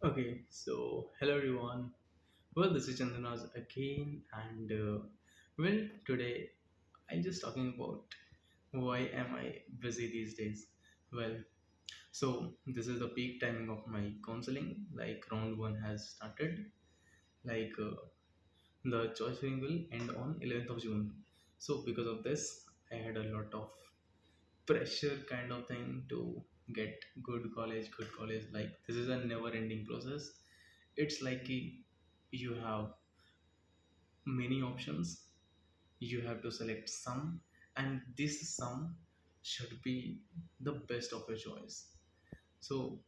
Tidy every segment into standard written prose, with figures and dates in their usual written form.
Okay, so hello everyone. Well, this is Chandranas again, and today I'm just talking about why am I busy these days. Well, so this is the peak timing of my counseling. Like round one has started. Like the choosing will end on 11th of June. So because of this, I had a lot of pressure kind of thing to get good college. Like this is a never-ending process. It's like you have many options, you have to select some, and this sum should be the best of your choice. So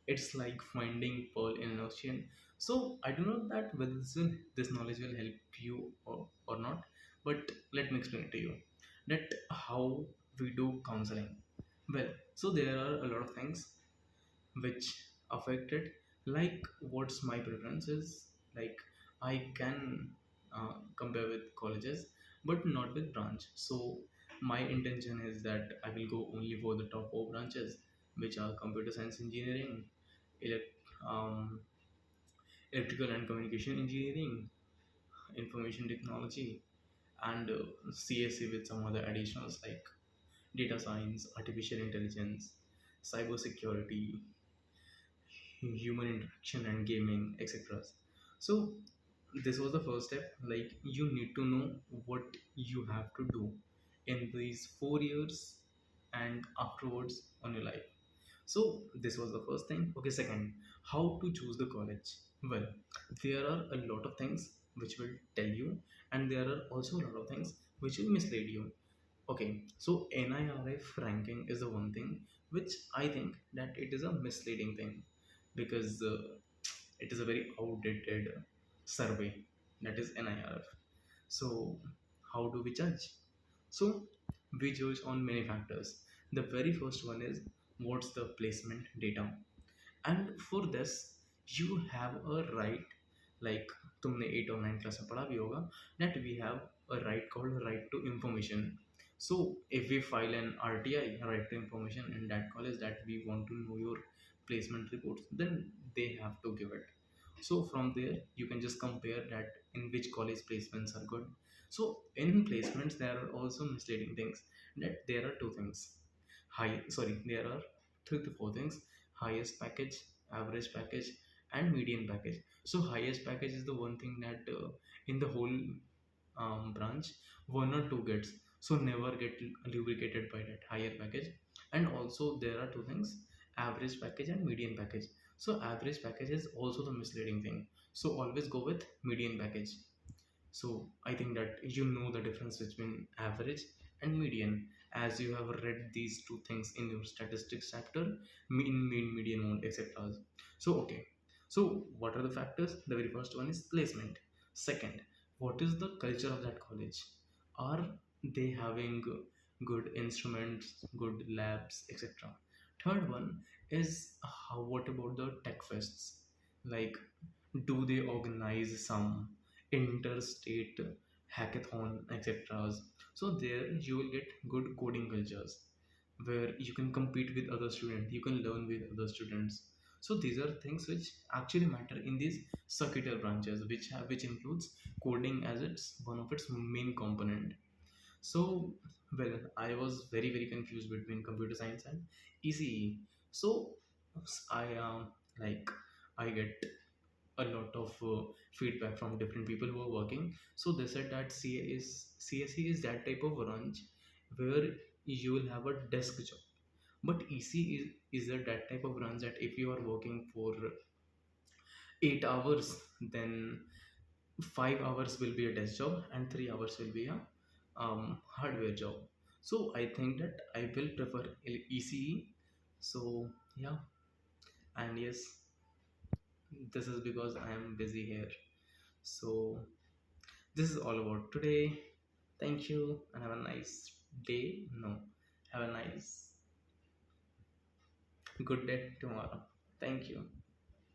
it's like finding pearl in an ocean. So I do not know that whether this knowledge will help you or not, but let me explain it to you that how we do counseling. Well, so there are a lot of things which affected, like what's my preference is, like I can compare with colleges but not with branch. So my intention is that I will go only for the top four branches, which are computer science engineering, elect, um, electrical and communication engineering, information technology, and CSC with some other additionals like data science, artificial intelligence, cyber security, human interaction and gaming, etc. So this was the first step. Like you need to know what you have to do in these 4 years and afterwards on your life. So this was the first thing. Okay, second, how to choose the college. Well, there are a lot of things which will tell you, and there are also a lot of things which will mislead you. Okay, so NIRF ranking is the one thing which I think that it is a misleading thing, because it is a very outdated survey, that is NIRF. So how do we judge? So we judge on many factors. The very first one is what's the placement data, and for this you have a right, like तुमने 8 और 9 class में पढ़ा भी होगा that we have a right called right to information. So if we file an RTI, right to information, in that college that we want to know your placement reports, then they have to give it. So from there you can just compare that in which college placements are good. So in placements there are also misleading things, that there are two things, there are three to four things: highest package, average package, and median package. So highest package is the one thing that in the whole branch one or two gets, so never get lubricated by that higher package. And also there are two things, average package and median package. So average package is also the misleading thing, so always go with median package. So I think that you know the difference between average and median, as you have read these two things in your statistics chapter, mean, median, mode, etc. So okay, so what are the factors? The very first one is placement. Second, what is the culture of that college? Are they having good instruments, good labs, etc.? Third one is what about the tech fests? Like, do they organize some interstate hackathon, etc.? So there you will get good coding cultures where you can compete with other students, you can learn with other students. So these are things which actually matter in these circuitous branches, which includes coding as its one of its main component. So well, I was very confused between computer science and ECE. So I like I get a lot of feedback from different people who are working. So they said that CSE is that type of branch where you will have a desk job, but EC is that type of branch that if you are working for 8 hours, then 5 hours will be a desk job and 3 hours will be a hardware job. So I think that I will prefer ECE. So yeah, and yes, this is because I am busy here. So this is all about today. Thank you and have a nice day. No, have a nice good day tomorrow. Thank you.